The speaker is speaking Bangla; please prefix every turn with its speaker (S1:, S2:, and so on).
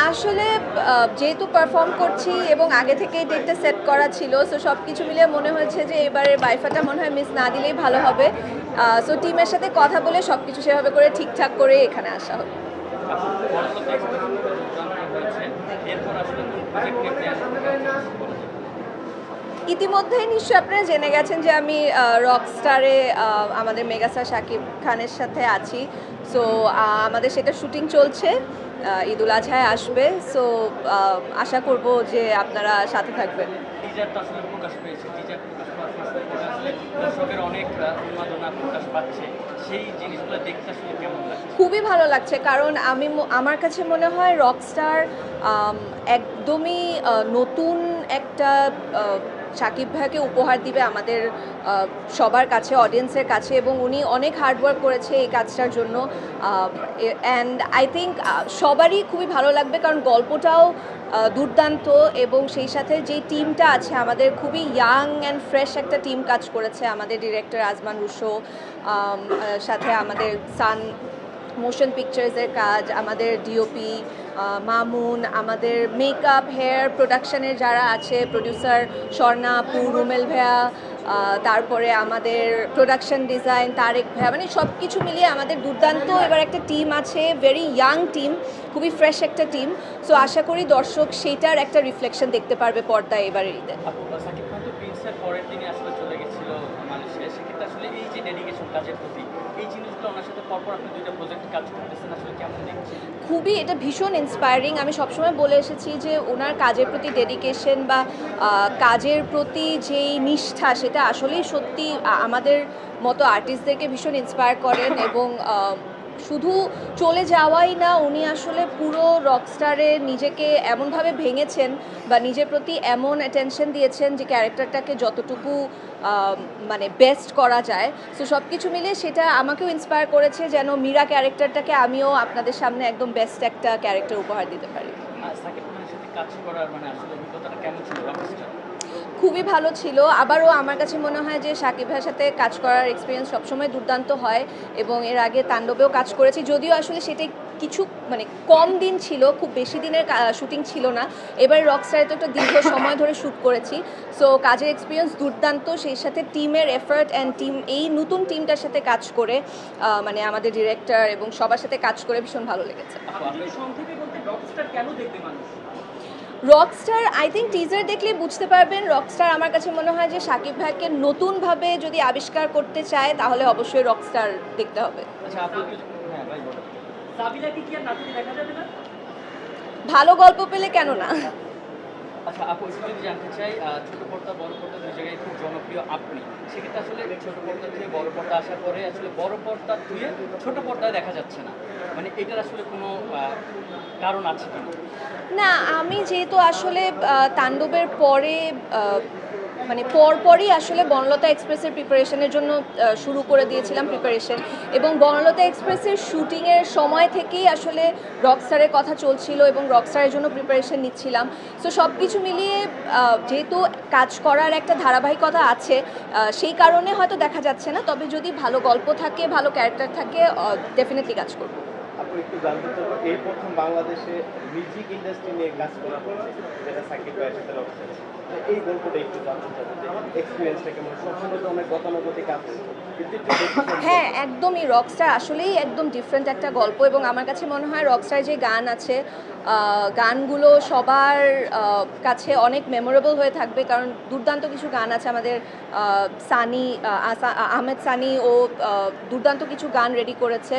S1: আসলে যেহেতু পারফর্ম করছি এবং আগে থেকেই ডেটটা সেট করা ছিল, সো সব কিছু মিলিয়ে মনে হয়েছে যে এবারের বাইফাটা মনে হয় মিস না দিলেই ভালো হবে। সো টিমের সাথে কথা বলে সব কিছু সেভাবে করে ঠিকঠাক করে এখানে আসা হবে। ইতিমধ্যেই নিশ্চয়ই আপনারা জেনে গেছেন যে আমি রকস্টারে আমাদের মেগাস্টার শাকিব খানের সাথে আছি। সো আমাদের সেটা শুটিং চলছে, ঈদুল আজহায় আসবে। সো আশা করব যে আপনারা সাথে থাকবেন।
S2: টিজারটা আসলে প্রকাশ পেয়েছে। টিজার প্রকাশ পাওয়ার পর থেকে আসলে দর্শকের অনেক উন্মাদনা প্রকাশ পাচ্ছে। সেই জিনিসগুলো দেখতে আসলে কেমন লাগছে?
S1: খুবই ভালো লাগছে, কারণ আমার কাছে মনে হয় রকস্টার একদমই নতুন একটা শাকিব ভাইকে উপহার দিবে আমাদের সবার কাছে, অডিয়েন্সের কাছে, এবং উনি অনেক হার্ডওয়ার্ক করেছে এই কাজটার জন্য। অ্যান্ড আই থিঙ্ক সবারই খুবই ভালো লাগবে, কারণ গল্পটাও দুর্দান্ত, এবং সেই সাথে যেই টিমটা আছে আমাদের খুবই ইয়াং অ্যান্ড ফ্রেশ একটা টিম কাজ করেছে। আমাদের ডিরেক্টর আজমান রুশো, সাথে আমাদের সান মোশন পিকচার্সের কাজ, আমাদের ডিওপি মামুন, আমাদের মেকআপ, হেয়ার, প্রোডাকশনের যারা আছে, প্রডিউসার স্বর্ণা আপু, রুমেল ভাইয়া, তারপরে আমাদের প্রোডাকশন ডিজাইন তারেক ভাইয়া, মানে সব কিছু মিলিয়ে আমাদের দুর্দান্ত এবার একটা টিম আছে, ভেরি ইয়াং টিম, খুবই ফ্রেশ একটা টিম। সো আশা করি দর্শক সেইটার একটা রিফ্লেকশন দেখতে পারবে পর্দায় এবারের ঈদে।
S2: সাকিব খান তো প্রিন্সের পরের দিনই আসলে চলে গেছিল মালয়েশিয়া। সেক্ষেত্রে আসলে এই যে ডেডিকেশন কাজের প্রতি, এই জিনিসগুলো ওনার সাথে পরপর আপনি দুইটা প্রজেক্ট কাজ করতেছেন, আসলে কেমন দেখছেন?
S1: খুবই এটা ভীষণ ইন্সপায়ারিং। আমি সবসময় বলে এসেছি যে ওনার কাজের প্রতি ডেডিকেশন বা কাজের প্রতি যেই নিষ্ঠা, সেটা আসলেই সত্যি আমাদের মতো আর্টিস্টদেরকে ভীষণ ইন্সপায়ার করেন। এবং শুধু চলে যাওয়াই না, উনি আসলে পুরো রকস্টারে নিজেকে এমনভাবে ভেঙেছেন বা নিজের প্রতি এমন অ্যাটেনশন দিয়েছেন যে ক্যারেক্টারটাকে যতটুকু মানে বেস্ট করা যায়। সো সব কিছু মিলিয়ে সেটা আমাকেও ইন্সপায়ার করেছে যেন মীরা ক্যারেক্টারটাকে আমিও আপনাদের সামনে একদম বেস্ট একটা ক্যারেক্টার উপহার দিতে পারি।
S2: সাকিব খানের সাথে কাজ করার আসলে অভিজ্ঞতাটা কেমন ছিল রকস্টার?
S1: খুবই ভালো ছিল। আবারও আমার কাছে মনে হয় যে শাকিব ভাইয়ের সাথে কাজ করার এক্সপিরিয়েন্স সবসময় দুর্দান্ত হয়, এবং এর আগে তাণ্ডবেও কাজ করেছি, যদিও আসলে সেটা কিছু মানে কম দিন ছিল, খুব বেশি দিনের শুটিং ছিল না। এবারে রকস্টারে তো একটা দীর্ঘ সময় ধরে শ্যুট করেছি। সো কাজের এক্সপিরিয়েন্স দুর্দান্ত, সেই সাথে টিমের এফার্ট অ্যান্ড টিম, এই নতুন টিমটার সাথে কাজ করে মানে আমাদের ডিরেক্টর এবং সবার সাথে কাজ করে ভীষণ ভালো লেগেছে। রকস্টার আই থিঙ্ক টিজার দেখলেই বুঝতে পারবেন। রকস্টার আমার কাছে মনে হয় যে শাকিব ভাইকে নতুনভাবে যদি আবিষ্কার করতে চায় তাহলে অবশ্যই রকস্টার দেখতে হবে।
S2: আচ্ছা আপনাকে হ্যাঁ ভাই বলো। সাবিলাকে কি আর নাটকে দেখা যাবে না?
S1: ভালো গল্প পেলে কেন না।
S2: আচ্ছা আপু, একটু যদি জানতে চাই, ছোট পর্দা বড় পর্দা দুই জায়গায় খুব জনপ্রিয় আপনি। সেক্ষেত্রে আসলে ছোট পর্দা থেকে বড় পর্দা আসার পরে আসলে বড় পর্দা ধুয়ে ছোট পর্দায় দেখা যাচ্ছে না, এটার আসলে কোনো কারণ আছে কি?
S1: না, আমি যেহেতু আসলে তাণ্ডবের পরে মানে পরপরই আসলে বনলতা এক্সপ্রেসের প্রিপারেশনের জন্য শুরু করে দিয়েছিলাম প্রিপারেশন, এবং বনলতা এক্সপ্রেসের শুটিংয়ের সময় থেকেই আসলে রকস্টারের কথা চলছিল এবং রকস্টারের জন্য প্রিপারেশন নিচ্ছিলাম। সো সব কিছু মিলিয়ে যেহেতু কাজ করার একটা ধারাবাহিকতা আছে, সেই কারণে হয়তো দেখা যাচ্ছে না, তবে যদি ভালো গল্প থাকে, ভালো ক্যারেক্টার থাকে, ডেফিনেটলি কাজ করব।
S3: আপনি একটু জানতে চাইবো, এই প্রথম বাংলাদেশে মিউজিক ইন্ডাস্ট্রি নিয়ে কাজ করা হচ্ছে, যেটা সাকিব ভাইয়ের সাথে রকস্টার। এই গল্পটা একটু জানতে চাইবো যে এক্সপিরিয়েন্সটা কেমন। সবসময় তো অনেক গতানুগতিক আছে, কিন্তু একটু
S1: হ্যাঁ, একদমই রকস্টার আসলেই একদম ডিফারেন্ট একটা গল্প, এবং আমার কাছে মনে হয় রকস্টার যে গান আছে, গানগুলো সবার কাছে অনেক মেমোরেবল হয়ে থাকবে, কারণ দুর্দান্ত কিছু গান আছে আমাদের। সানি আহমেদ সানি ও দুর্দান্ত কিছু গান রেডি করেছে।